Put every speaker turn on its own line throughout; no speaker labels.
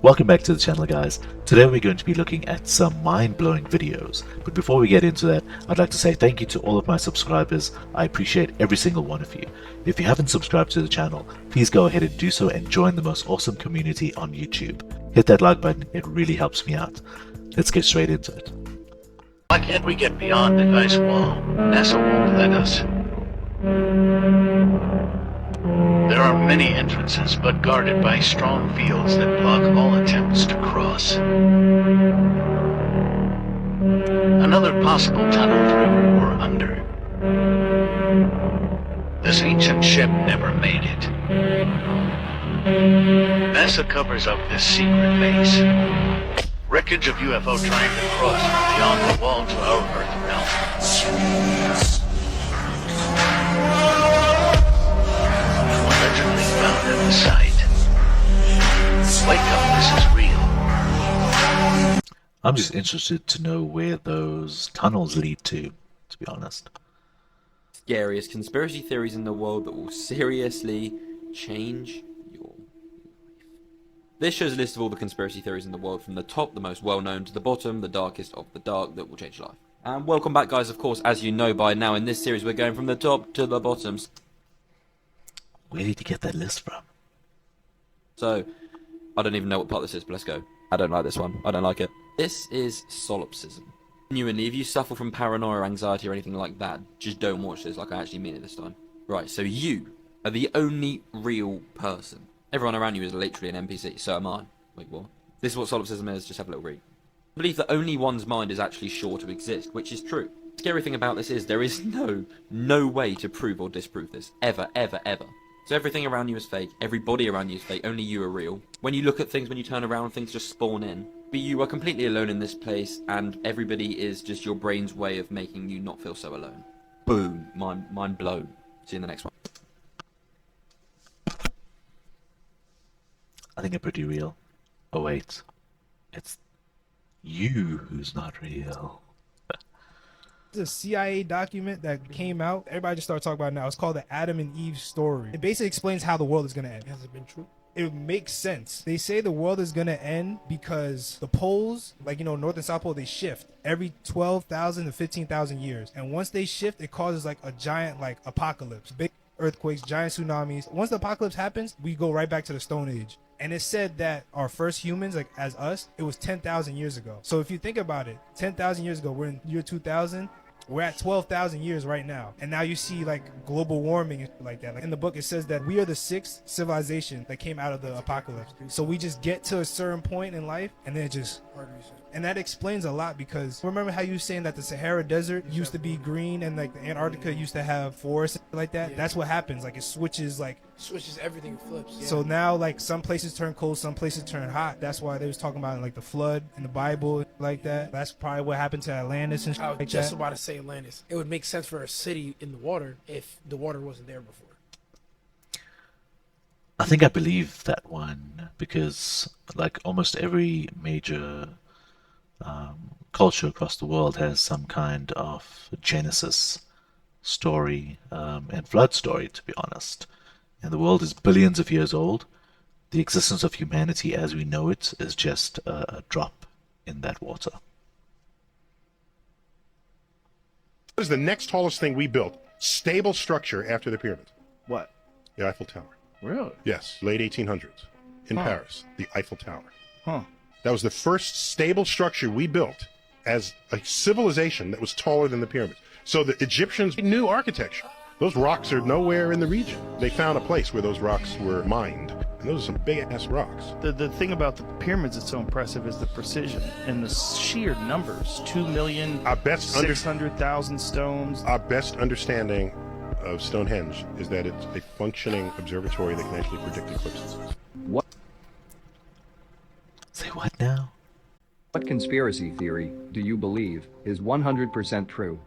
Welcome back to the channel, guys. Today we're going to be looking at some mind-blowing videos. But before we get into that, I'd like to say thank you to all of my subscribers. I appreciate every single one of you. If you haven't subscribed to the channel, please go ahead and do so and join the most awesome community on YouTube. Hit that like button, it really helps me out. Let's get straight into it.
Why can't we get beyond the ice wall? NASA won't let us. There are many entrances, but guarded by strong fields that block all attempts to cross. Another possible tunnel through or under. This ancient ship never made it. NASA covers up this secret base. Wreckage of UFO trying to cross from beyond the wall to our Earth realm. Allegedly found at the site. Wake up, this is real.
I'm just interested to know where those tunnels lead to be honest.
Scariest conspiracy theories in the world that will seriously change your life. This shows a list of all the conspiracy theories in the world, from the top, the most well-known, to the bottom, the darkest of the dark, that will change your life. And welcome back, guys. Of course, as you know by now, in this series we're going from the top to the bottom.
Where did you get that list from?
So, I don't even know what part this is, but let's go. I don't like this one. I don't like it. This is Solipsism. Genuinely, if you suffer from paranoia, anxiety, or anything like that, just don't watch this. Like, I actually mean it this time. Right, so you are the only real person. Everyone around you is literally an NPC, so am I. Wait, what? This is what Solipsism is, just have a little read. I believe that only one's mind is actually sure to exist, which is true. The scary thing about this is there is no way to prove or disprove this. Ever, ever, ever. So everything around you is fake, everybody around you is fake, only you are real. When you look at things, when you turn around, things just spawn in. But you are completely alone in this place, and everybody is just your brain's way of making you not feel so alone. Boom. Mind blown. See you in the next one.
I think I'm pretty real. Oh wait, it's you who's not real.
It's a CIA document that came out. Everybody just started talking about it now. It's called the Adam and Eve story. It basically explains how the world is going to end. Has it been true? It makes sense. They say the world is going to end because the poles, like, North and South Pole, they shift every 12,000 to 15,000 years. And once they shift, it causes like a giant like apocalypse. Big earthquakes, giant tsunamis. Once the apocalypse happens, we go right back to the Stone Age. And it said that our first humans, like as us, it was 10,000 years ago. So if you think about it, 10,000 years ago, we're in year 2000. We're at 12,000 years right now. And now you see like global warming and like that. Like in the book, it says that we are the sixth civilization that came out of the apocalypse. So we just get to a certain point in life and then it just... And that explains a lot, because remember how you were saying that the Sahara Desert used to be green and like the Antarctica used to have forests like that? Yeah. That's what happens. Like it switches everything, flips. Yeah. So now like some places turn cold, some places turn hot. That's why they was talking about like the flood in the Bible like that. That's probably what happened to Atlantis and shit
I was
like
just
that.
about to say Atlantis. It would make sense for a city in the water if the water wasn't there before.
I think I believe that one because like almost every major culture across the world has some kind of Genesis story and flood story, to be honest. And the world is billions of years old. The existence of humanity as we know it is just a drop in that water.
What is the next tallest thing we built? Stable structure after the pyramids.
What?
The Eiffel Tower.
Really?
Yes, late 1800s in Paris, the Eiffel Tower.
Huh.
That was the first stable structure we built as a civilization that was taller than the pyramids. So the Egyptians knew architecture. Those rocks are nowhere in the region. They found a place where those rocks were mined. And those are some big-ass rocks.
The thing about the pyramids that's so impressive is the precision and the sheer numbers. 2,600,000 stones.
Our best understanding of Stonehenge is that it's a functioning observatory that can actually predict eclipses.
What?
Say what now?
What conspiracy theory do you believe is 100% true?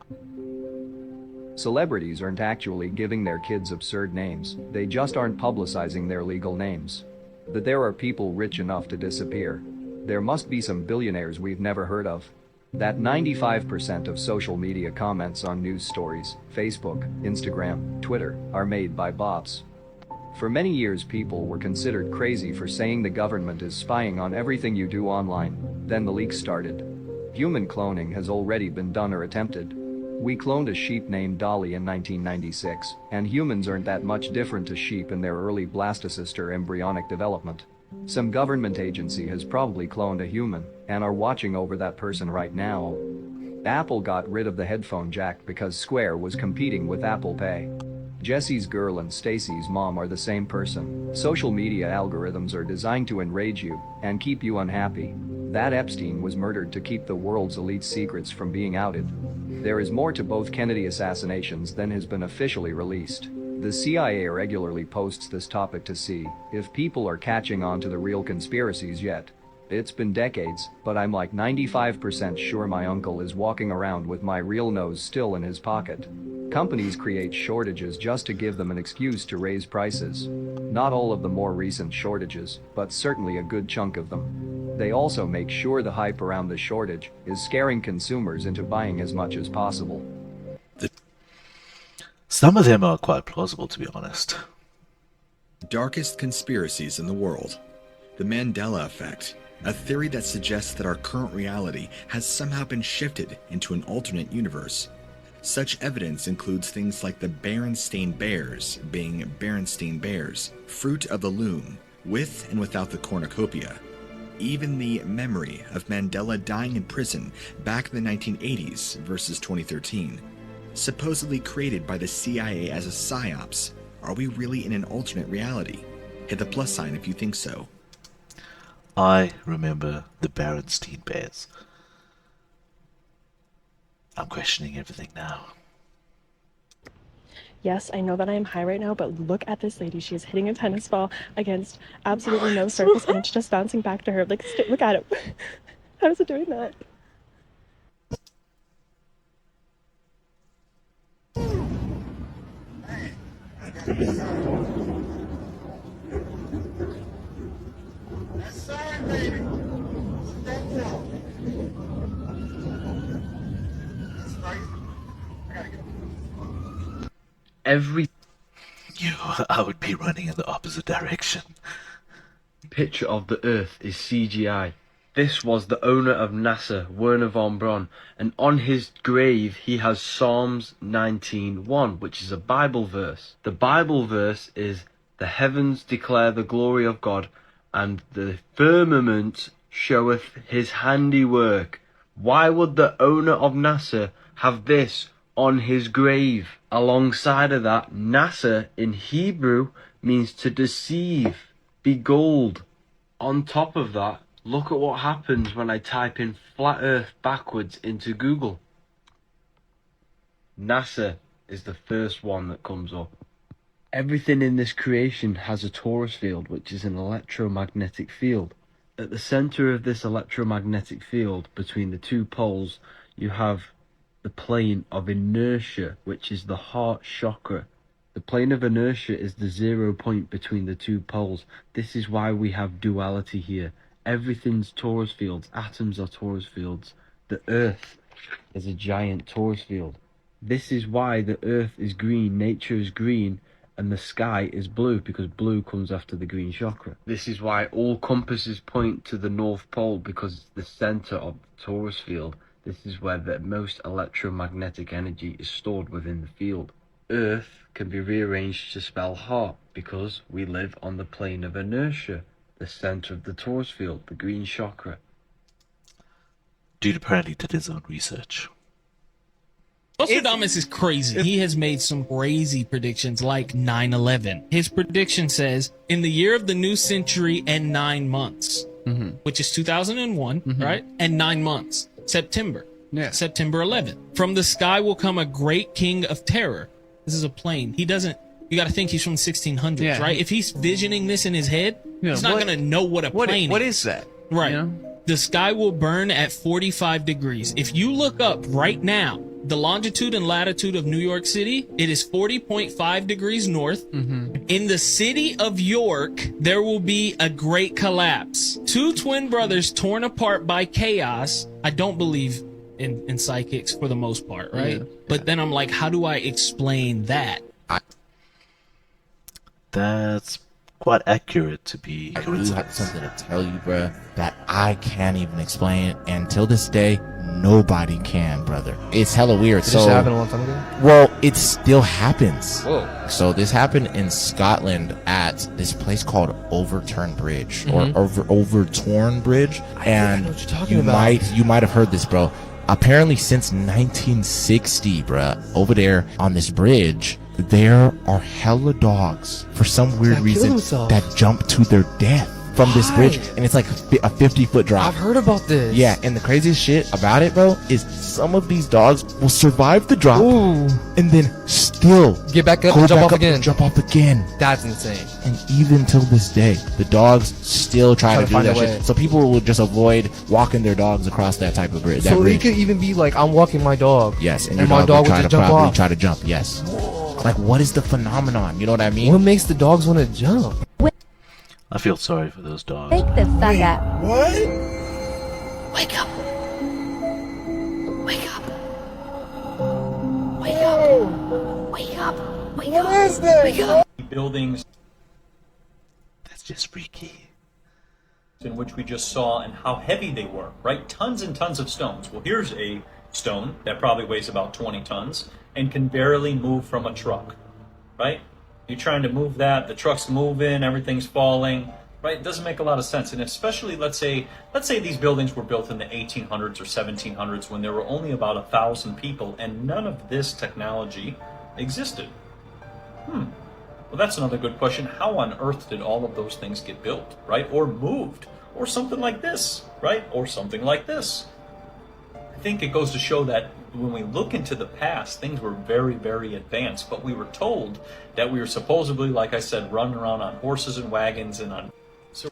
Celebrities aren't actually giving their kids absurd names, they just aren't publicizing their legal names. That there are people rich enough to disappear. There must be some billionaires we've never heard of. That 95% of social media comments on news stories, Facebook, Instagram, Twitter, are made by bots. For many years people were considered crazy for saying the government is spying on everything you do online. Then the leaks started. Human cloning has already been done or attempted. We cloned a sheep named Dolly in 1996, and humans aren't that much different to sheep in their early blastocyst or embryonic development. Some government agency has probably cloned a human and are watching over that person right now. Apple got rid of the headphone jack because Square was competing with Apple Pay. Jesse's girl and Stacy's mom are the same person. Social media algorithms are designed to enrage you and keep you unhappy. That Epstein was murdered to keep the world's elite secrets from being outed. There is more to both Kennedy assassinations than has been officially released. The CIA regularly posts this topic to see if people are catching on to the real conspiracies yet. It's been decades, but I'm like 95% sure my uncle is walking around with my real nose still in his pocket. Companies create shortages just to give them an excuse to raise prices. Not all of the more recent shortages, but certainly a good chunk of them. They also make sure the hype around the shortage is scaring consumers into buying as much as possible.
Some of them are quite plausible, to be honest.
Darkest conspiracies in the world. The Mandela Effect, a theory that suggests that our current reality has somehow been shifted into an alternate universe. Such evidence includes things like the Berenstain Bears being Berenstain Bears, fruit of the loom, with and without the cornucopia. Even the memory of Mandela dying in prison back in the 1980s versus 2013. Supposedly created by the CIA as a psyops. Are we really in an alternate reality? Hit the plus sign if you think so.
I remember the Berenstain Bears. I'm questioning everything now.
Yes, I know that I am high right now, but look at this lady. She is hitting a tennis ball against absolutely no surface, and it's just bouncing back to her. Like, look at it. How is it doing that?
Every
I would be running in the opposite direction.
picture of the Earth is CGI. This was the owner of NASA, Werner Von Braun, and on his grave he has Psalms 19:1, which is a Bible verse. The Bible verse is, "The heavens declare the glory of God, and the firmament showeth his handiwork." Why would the owner of NASA have this on his grave? Alongside of that, NASA in Hebrew means to deceive, beguiled. On top of that, look at what happens when I type in flat earth backwards into Google. NASA is the first one that comes up. Everything in this creation has a torus field, which is an electromagnetic field. At the center of this electromagnetic field, between the two poles, you have the plane of inertia, which is the heart chakra. The plane of inertia is the 0 point between the two poles. This is why we have duality here. Everything's torus fields. Atoms are torus fields. The Earth is a giant torus field. This is why the Earth is green, nature is green, and the sky is blue, because blue comes after the green chakra. This is why all compasses point to the North Pole, because it's the center of the torus field. This is where the most electromagnetic energy is stored within the field. Earth can be rearranged to spell heart, because we live on the plane of inertia, the center of the torus field, the green chakra.
Dude apparently did his own research.
Nostradamus is crazy. He has made some crazy predictions like 9/11. His prediction says, in the year of the new century and 9 months, which is 2001, right? And 9 months, September.
Yeah.
September 11th. From the sky will come a great king of terror. This is a plane. He doesn't, you got to think he's from the 1600s,
Yeah.
right? If he's visioning this in his head, he's not going to know what a plane is.
What is that?
Right.
You know?
The sky will burn at 45 degrees. If you look up right now, the longitude and latitude of New York City, it is 40.5 degrees north. In the city of York, there will be a great collapse. Two twin brothers torn apart by chaos. I don't believe in psychics for the most part, right?
Yeah.
But then I'm like, how do I explain that?
That's quite accurate to be
I do
coincidence.
have something to tell you, bruh, that I can't even explain. And till this day, nobody can, brother. It's hella weird.
Did this happen a long time ago?
Well, it still happens.
Whoa.
So this happened in Scotland at this place called Overturn Bridge, or Overtorn Bridge. And
know what you're talking about.
you might have heard this, bro. Apparently since 1960, bruh, over there on this bridge, there are hella dogs for some weird reason that jump to their death from this bridge, and it's like a 50-foot drop.
I've heard about this.
Yeah, and the craziest shit about it, bro, is some of these dogs will survive the drop and then still
get back up
go
and jump
back
off
up
again.
and jump off again.
That's insane.
And even till this day, the dogs still try to do
find
that
a way.
shit. So people will just avoid walking their dogs across that type of bridge.
So it could even be like, I'm walking my dog.
Yes, and
and
your
my
dog
dog
will
would
try
just
to
jump off.
try to jump. Yes. Like, what is the phenomenon? You know what I mean?
What makes the dogs want to jump?
I feel sorry for those dogs.
Wake the fuck up.
What?
Wake up. Wake up. Wake up. Wake up. Wake up. What is this? Wake up.
Buildings
That's just freaky.
in which we just saw and how heavy they were, right? Tons and tons of stones. Well, here's a stone that probably weighs about 20 tons and can barely move from a truck, right? You're trying to move that, the truck's moving, everything's falling, right? It doesn't make a lot of sense. And especially, let's say these buildings were built in the 1800s or 1700s when there were only about 1,000 people and none of this technology existed. Well, that's another good question. How on earth did all of those things get built, right? Or moved? Or something like this, right? Or something like this. I think it goes to show that when we look into the past, things were very, very advanced, but we were told that we were supposedly, like I said, running around on horses and wagons and on... So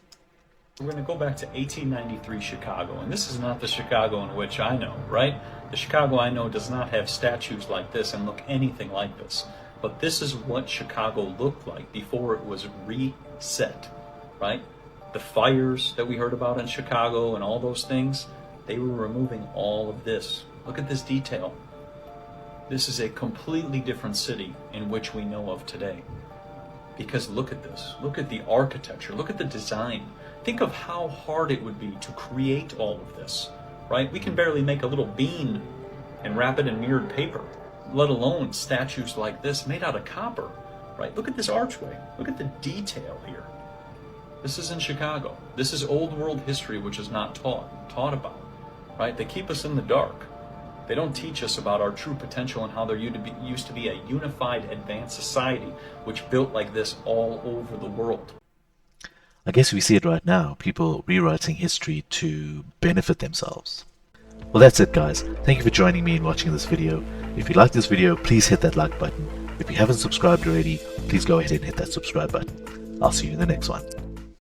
we're going to go back to 1893 Chicago, and this is not the Chicago in which I know, right? The Chicago I know does not have statues like this and look anything like this. But this is what Chicago looked like before it was reset, right? The fires that we heard about in Chicago and all those things, they were removing all of this. Look at this detail. This is a completely different city in which we know of today. Because look at this. Look at the architecture. Look at the design. Think of how hard it would be to create all of this, right? We can barely make a little bean and wrap it in mirrored paper, let alone statues like this made out of copper, right? Look at this archway. Look at the detail here. This is in Chicago. This is old world history which is not taught about, right? They keep us in the dark. They don't teach us about our true potential and how there used to be a unified, advanced society which built like this all over the world.
I guess we see it right now, people rewriting history to benefit themselves. Well, that's it, guys. Thank you for joining me and watching this video. If you like this video, please hit that like button. If you haven't subscribed already, please go ahead and hit that subscribe button. I'll see you in the next one.